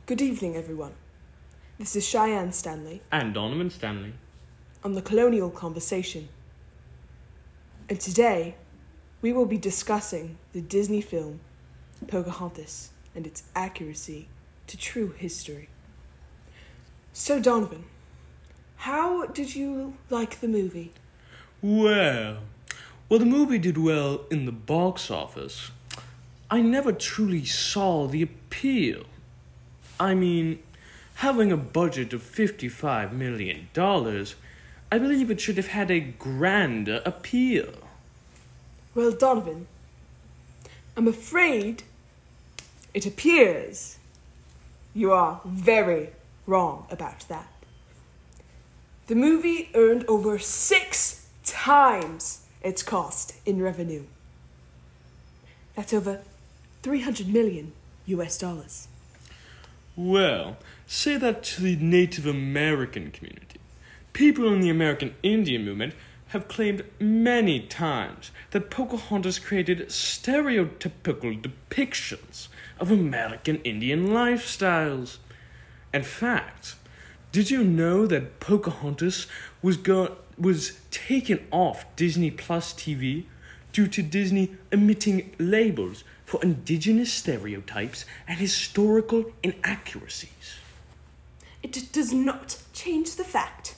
Good evening, everyone. This is Cheyenne Stanley And Donovan Stanley. on the Colonial Conversation. And today, we will be discussing the Disney film Pocahontas and its accuracy to true history. So, Donovan, how did you like the movie? Well, the movie did well in the box office. I never truly saw the appeal. I mean, having a budget of $55 million, I believe it should have had a grander appeal. Well, Donovan, I'm afraid it appears you are very wrong about that. The movie earned over 6 times its cost in revenue. That's over $300 million US. Well, say that to the Native American community. People in the American Indian movement have claimed many times that Pocahontas created stereotypical depictions of American Indian lifestyles. In fact, did you know that Pocahontas was taken off Disney Plus TV due to Disney omitting labels for indigenous stereotypes and historical inaccuracies? It does not change the fact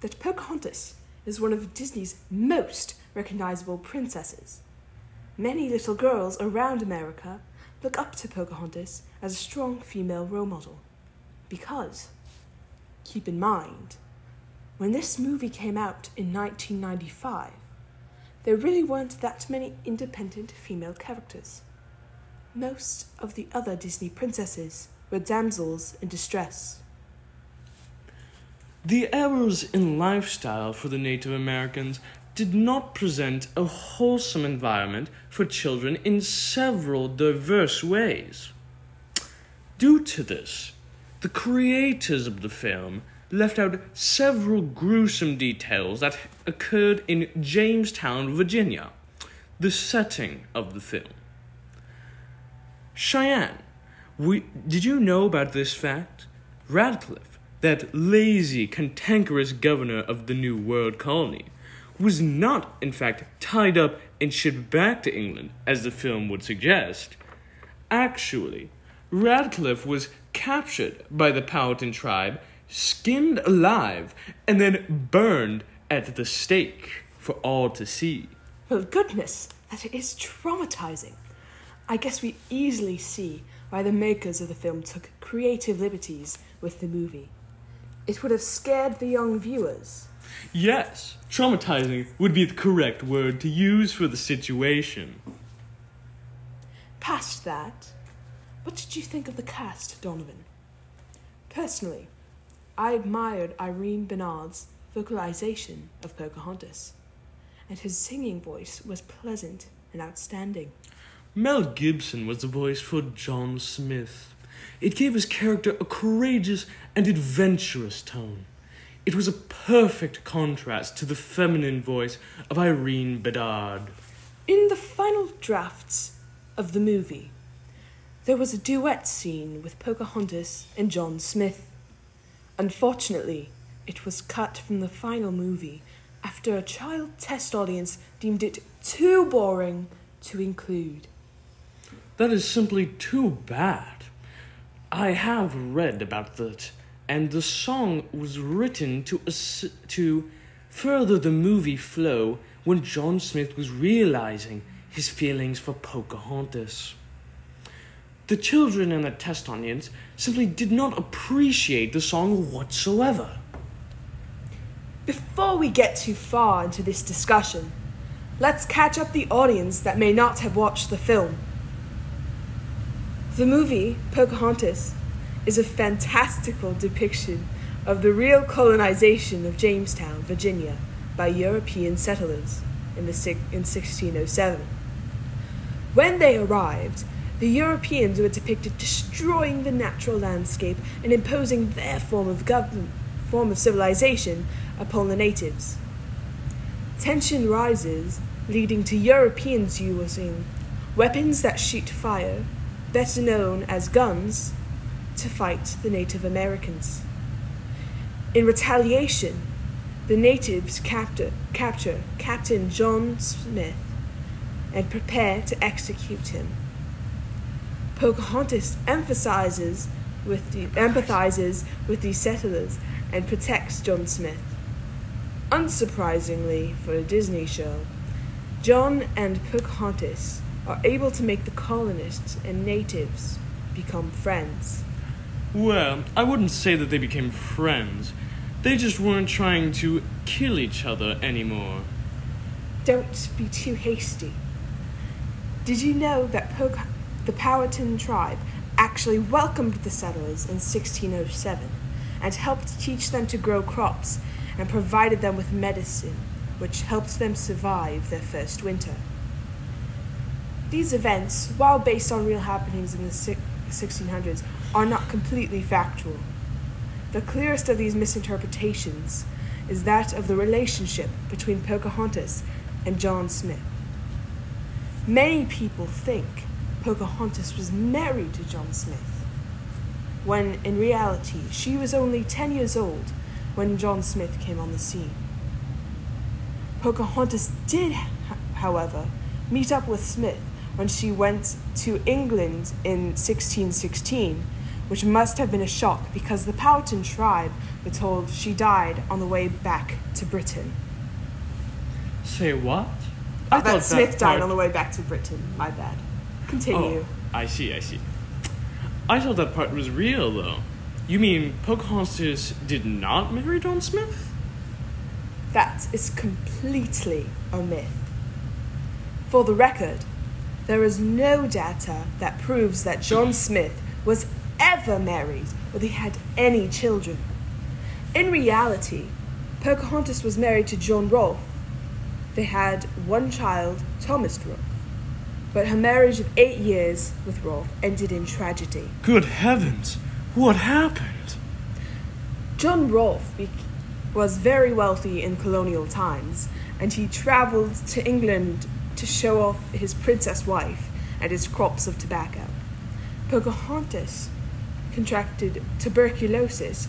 that Pocahontas is one of Disney's most recognizable princesses. Many little girls around America look up to Pocahontas as a strong female role model. Because, keep in mind, when this movie came out in 1995, there really weren't that many independent female characters. Most of the other Disney princesses were damsels in distress. The errors in lifestyle for the Native Americans did not present a wholesome environment for children in several diverse ways. Due to this, the creators of the film left out several gruesome details that occurred in Jamestown, Virginia, the setting of the film. Cheyenne, did you know about this fact? Radcliffe, that lazy, cantankerous governor of the New World colony, was not, in fact, tied up and shipped back to England, as the film would suggest. Actually, Radcliffe was captured by the Powhatan tribe, skinned alive, and then burned at the stake for all to see. Well, goodness, that is traumatizing. I guess we easily see why the makers of the film took creative liberties with the movie. It would have scared the young viewers. Yes, traumatizing would be the correct word to use for the situation. Past that, what did you think of the cast, Donovan? Personally, I admired Irene Bernard's vocalization of Pocahontas, and his singing voice was pleasant and outstanding. Mel Gibson was the voice for John Smith. It gave his character a courageous and adventurous tone. It was a perfect contrast to the feminine voice of Irene Bedard. In the final drafts of the movie, there was a duet scene with Pocahontas and John Smith. Unfortunately, it was cut from the final movie after a child test audience deemed it too boring to include. That is simply too bad. I have read about that, and the song was written to further the movie flow when John Smith was realizing his feelings for Pocahontas. The children in the test audience simply did not appreciate the song whatsoever. Before we get too far into this discussion, let's catch up the audience that may not have watched the film. The movie, Pocahontas, is a fantastical depiction of the real colonization of Jamestown, Virginia, by European settlers in 1607. When they arrived, the Europeans were depicted destroying the natural landscape and imposing their form of civilization upon the natives. Tension rises, leading to Europeans using weapons that shoot fire, better known as guns, to fight the Native Americans. In retaliation, the natives capture Captain John Smith and prepare to execute him. Pocahontas empathizes with the settlers and protects John Smith. Unsurprisingly for a Disney show, John and Pocahontas are able to make the colonists and natives become friends. Well, I wouldn't say that they became friends. They just weren't trying to kill each other anymore. Don't be too hasty. Did you know that the Powhatan tribe actually welcomed the settlers in 1607 and helped teach them to grow crops and provided them with medicine, which helped them survive their first winter? These events, while based on real happenings in the 1600s, are not completely factual. The clearest of these misinterpretations is that of the relationship between Pocahontas and John Smith. Many people think Pocahontas was married to John Smith, when in reality she was only 10 years old when John Smith came on the scene. Pocahontas did, however, meet up with Smith when she went to England in 1616, which must have been a shock because the Powhatan tribe were told she died on the way back to Britain. Say what? I thought Smith died on the way back to Britain. My bad. Continue. Oh, I see. I thought that part was real, though. You mean Pocahontas did not marry John Smith? That is completely a myth. For the record, there is no data that proves that John Smith was ever married or they had any children. In reality, Pocahontas was married to John Rolfe. They had one child, Thomas Rolfe, but her marriage of 8 years with Rolfe ended in tragedy. Good heavens, what happened? John Rolfe was very wealthy in colonial times, and he traveled to England to show off his princess wife and his crops of tobacco. Pocahontas contracted tuberculosis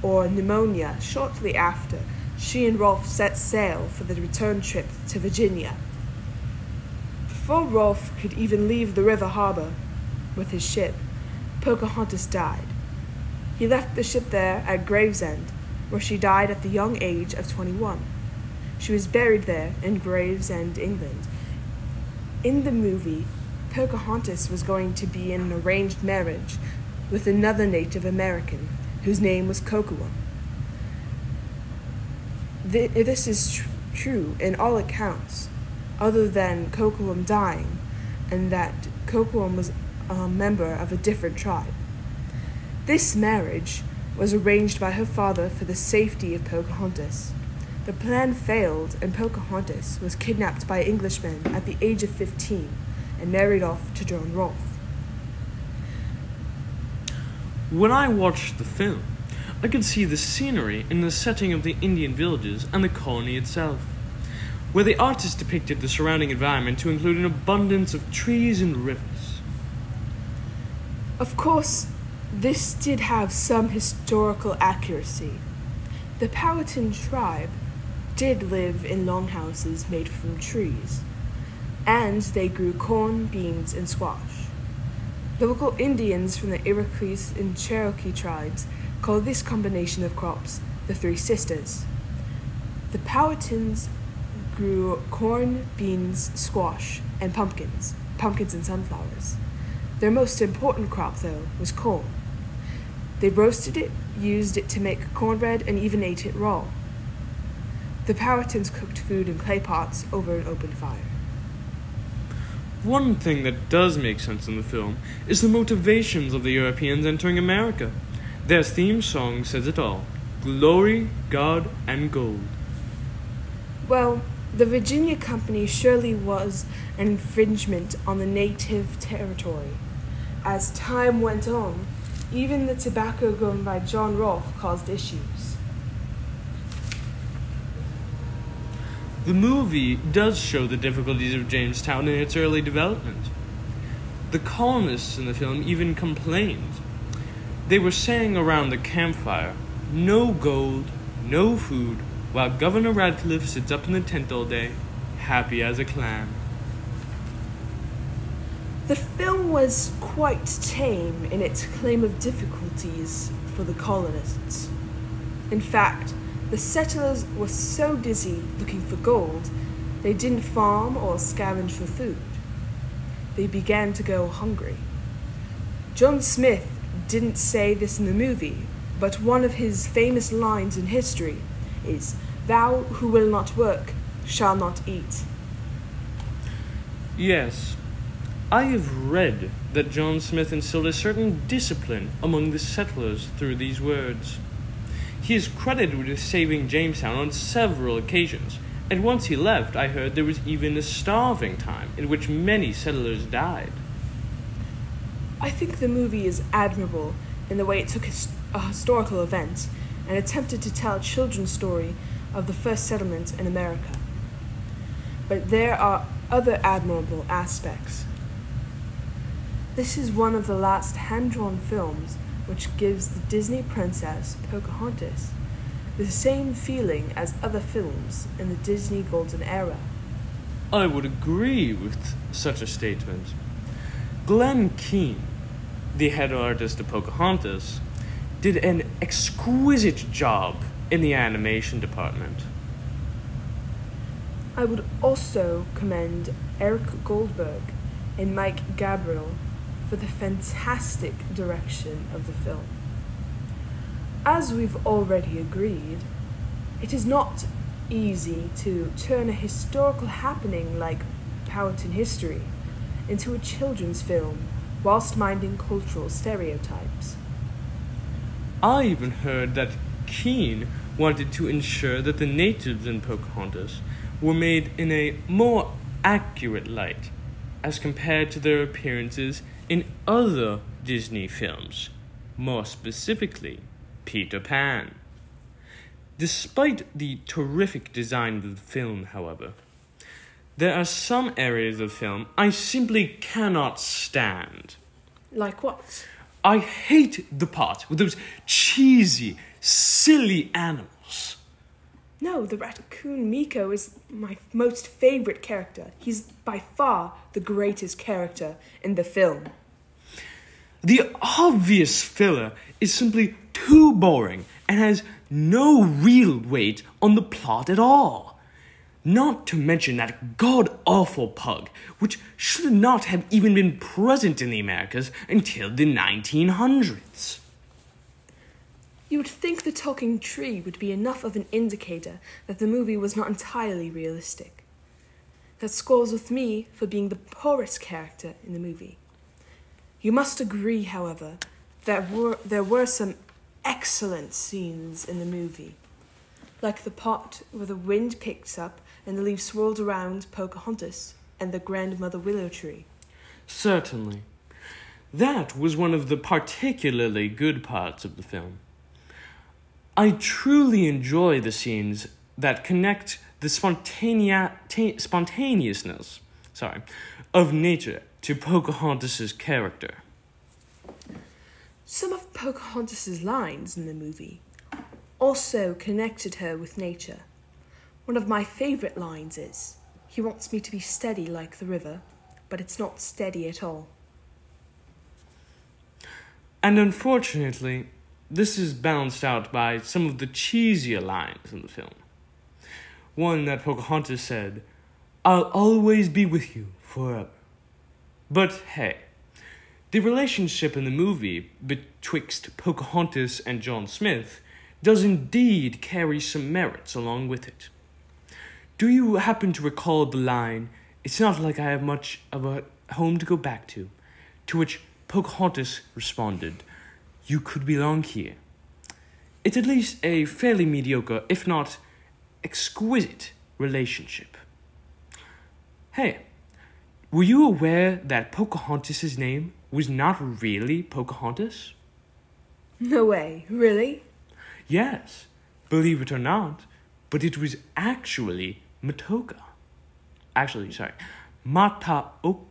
or pneumonia shortly after she and Rolfe set sail for the return trip to Virginia. Before Rolfe could even leave the river harbor with his ship, Pocahontas died. He left the ship there at Gravesend, where she died at the young age of 21. She was buried there in Gravesend, England. In the movie, Pocahontas was going to be in an arranged marriage with another Native American, whose name was Kocoum. This is true in all accounts, other than Kocoum dying, and that Kocoum was a member of a different tribe. This marriage was arranged by her father for the safety of Pocahontas. The plan failed, and Pocahontas was kidnapped by Englishmen at the age of 15 and married off to John Rolfe. When I watched the film, I could see the scenery in the setting of the Indian villages and the colony itself, where the artist depicted the surrounding environment to include an abundance of trees and rivers. Of course, this did have some historical accuracy. The Powhatan tribe did live in longhouses made from trees, and they grew corn, beans, and squash. The local Indians from the Iroquois and Cherokee tribes called this combination of crops the Three Sisters. The Powhatans grew corn, beans, squash, and pumpkins and sunflowers. Their most important crop, though, was corn. They roasted it, used it to make cornbread, and even ate it raw. The Powhatans cooked food in clay pots over an open fire. One thing that does make sense in the film is the motivations of the Europeans entering America. Their theme song says it all: glory, God, and gold. Well, the Virginia Company surely was an infringement on the native territory. As time went on, even the tobacco grown by John Rolfe caused issues. The movie does show the difficulties of Jamestown in its early development. The colonists in the film even complained. They were saying around the campfire, "No gold, no food," while Governor Radcliffe sits up in the tent all day, happy as a clam. The film was quite tame in its claim of difficulties for the colonists. In fact, the settlers were so busy looking for gold, they didn't farm or scavenge for food. They began to go hungry. John Smith didn't say this in the movie, but one of his famous lines in history is, "Thou who will not work shall not eat." Yes, I have read that John Smith instilled a certain discipline among the settlers through these words. He is credited with saving Jamestown on several occasions, and once he left, I heard there was even a starving time in which many settlers died. I think the movie is admirable in the way it took a historical event and attempted to tell a children's story of the first settlement in America. But there are other admirable aspects. This is one of the last hand-drawn films which gives the Disney princess, Pocahontas, the same feeling as other films in the Disney Golden Era. I would agree with such a statement. Glenn Keane, the head artist of Pocahontas, did an exquisite job in the animation department. I would also commend Eric Goldberg and Mike Gabriel for the fantastic direction of the film. As we've already agreed, it is not easy to turn a historical happening like Powhatan history into a children's film whilst minding cultural stereotypes. I even heard that Keane wanted to ensure that the natives in Pocahontas were made in a more accurate light as compared to their appearances in other Disney films, more specifically Peter Pan. Despite the terrific design of the film, however, there are some areas of film I simply cannot stand. Like what? I hate the part with those cheesy, silly animals. No, the raccoon Miko is my most favorite character. He's by far the greatest character in the film. The obvious filler is simply too boring and has no real weight on the plot at all. Not to mention that god-awful pug, which should not have even been present in the Americas until the 1900s. You would think the talking tree would be enough of an indicator that the movie was not entirely realistic. That scores with me for being the poorest character in the movie. You must agree, however, that there were some excellent scenes in the movie, like the part where the wind picked up and the leaves swirled around Pocahontas and the grandmother willow tree. Certainly. That was one of the particularly good parts of the film. I truly enjoy the scenes that connect the spontaneousness of nature to Pocahontas' character. Some of Pocahontas' lines in the movie also connected her with nature. One of my favorite lines is, "He wants me to be steady like the river, but it's not steady at all." And unfortunately, this is balanced out by some of the cheesier lines in the film. One that Pocahontas said, "I'll always be with you forever." But hey, the relationship in the movie betwixt Pocahontas and John Smith does indeed carry some merits along with it. Do you happen to recall the line, "It's not like I have much of a home to go back to which Pocahontas responded, "You could belong here"? It's at least a fairly mediocre, if not exquisite, relationship. Hey, were you aware that Pocahontas' name was not really Pocahontas? No way, really? Yes, believe it or not, but it was actually Mataoka. Mataoka.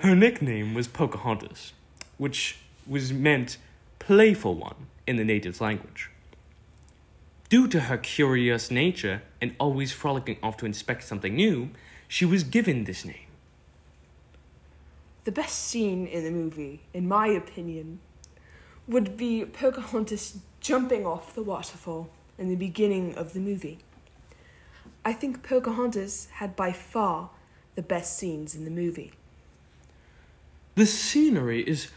Her nickname was Pocahontas. which was meant playful one in the native's language. Due to her curious nature and always frolicking off to inspect something new, she was given this name. The best scene in the movie, in my opinion, would be Pocahontas jumping off the waterfall in the beginning of the movie. I think Pocahontas had by far the best scenes in the movie. The scenery is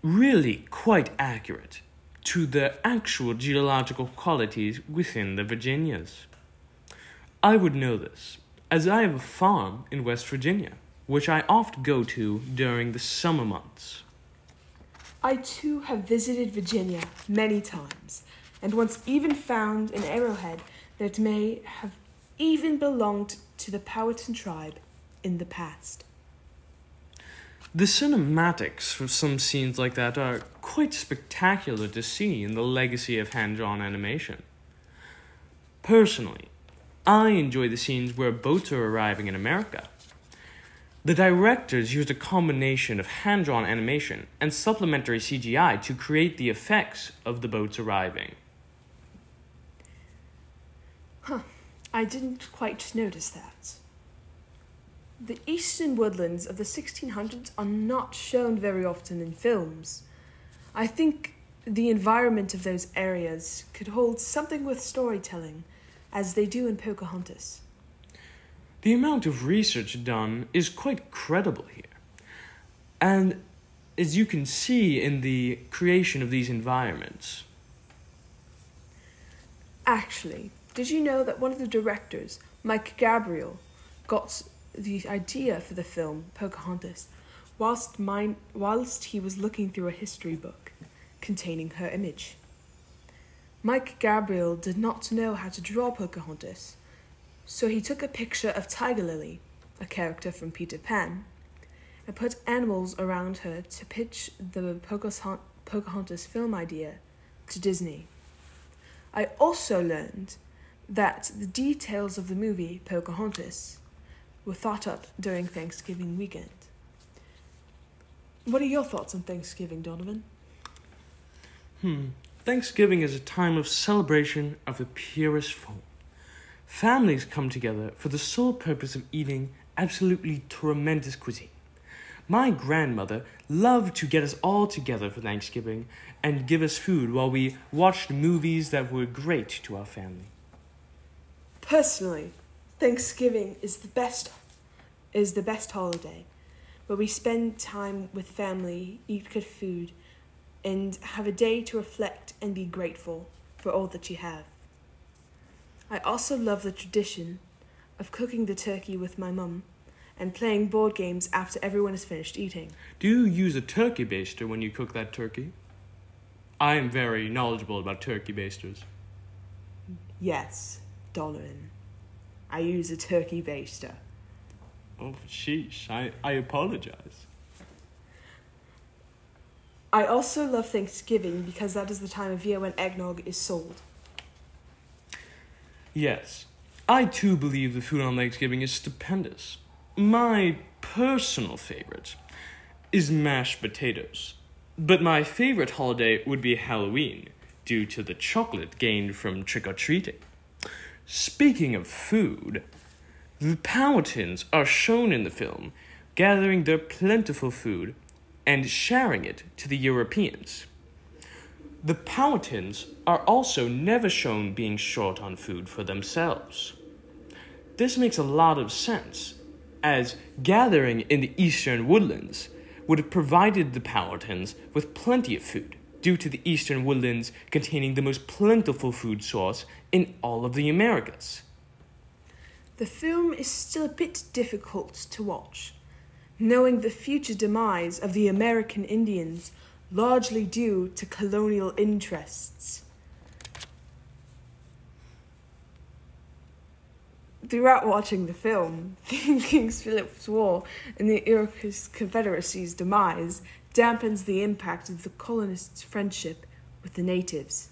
really quite accurate to the actual geological qualities within the Virginias. I would know this, as I have a farm in West Virginia, which I oft go to during the summer months. I too have visited Virginia many times, and once even found an arrowhead that may have even belonged to the Powhatan tribe in the past. The cinematics for some scenes like that are quite spectacular to see in the legacy of hand-drawn animation. Personally, I enjoy the scenes where boats are arriving in America. The directors used a combination of hand-drawn animation and supplementary CGI to create the effects of the boats arriving. I didn't quite notice that. The eastern woodlands of the 1600s are not shown very often in films. I think the environment of those areas could hold something with storytelling, as they do in Pocahontas. The amount of research done is quite credible here. And as you can see in the creation of these environments. Actually, did you know that one of the directors, Mike Gabriel, got the idea for the film Pocahontas whilst he was looking through a history book containing her image? Mike Gabriel did not know how to draw Pocahontas, so he took a picture of Tiger Lily, a character from Peter Pan, and put animals around her to pitch the Pocahontas film idea to Disney. I also learned that the details of the movie Pocahontas were thought up during Thanksgiving weekend. What are your thoughts on Thanksgiving, Donovan? Thanksgiving is a time of celebration of the purest form. Families come together for the sole purpose of eating absolutely tremendous cuisine. My grandmother loved to get us all together for Thanksgiving and give us food while we watched movies that were great to our family. Personally, Thanksgiving is the best holiday, where we spend time with family, eat good food, and have a day to reflect and be grateful for all that you have. I also love the tradition of cooking the turkey with my mum and playing board games after everyone has finished eating. Do you use a turkey baster when you cook that turkey? I am very knowledgeable about turkey basters. Yes, Donovan. I use a turkey baster. Oh, sheesh. I apologize. I also love Thanksgiving because that is the time of year when eggnog is sold. Yes, I too believe the food on Thanksgiving is stupendous. My personal favorite is mashed potatoes. But my favorite holiday would be Halloween, due to the chocolate gained from trick-or-treating. Speaking of food, the Powhatans are shown in the film gathering their plentiful food and sharing it to the Europeans. The Powhatans are also never shown being short on food for themselves. This makes a lot of sense, as gathering in the eastern woodlands would have provided the Powhatans with plenty of food, due to the eastern woodlands containing the most plentiful food source in all of the Americas. The film is still a bit difficult to watch, knowing the future demise of the American Indians largely due to colonial interests. Throughout watching the film, King Philip's War and the Iroquois Confederacy's demise dampens the impact of the colonists' friendship with the natives.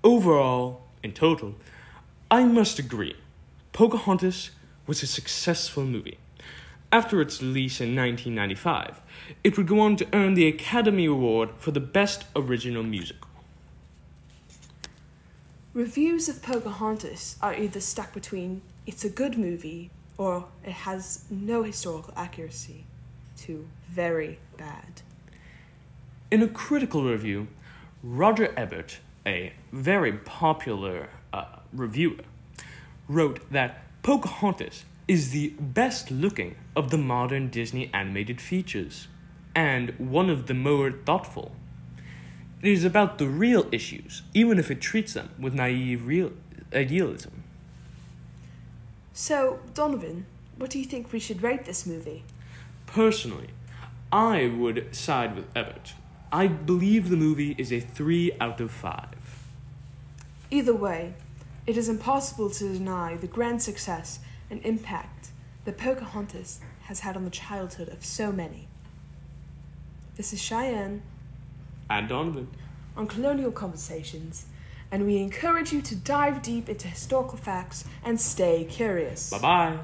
Overall, in total, I must agree, Pocahontas was a successful movie. After its release in 1995, it would go on to earn the Academy Award for the Best Original Musical. Reviews of Pocahontas are either stuck between it's a good movie or it has no historical accuracy to very bad. In a critical review, Roger Ebert, a very popular reviewer, wrote that Pocahontas is the best looking of the modern Disney animated features, and one of the more thoughtful. It is about the real issues, even if it treats them with naive idealism. So, Donovan, what do you think we should rate this movie? Personally, I would side with Ebert. I believe the movie is a 3 out of 5. Either way, it is impossible to deny the grand success and impact that Pocahontas has had on the childhood of so many. This is Cheyenne And Donovan. on Colonial Conversations, and we encourage you to dive deep into historical facts and stay curious. Bye-bye.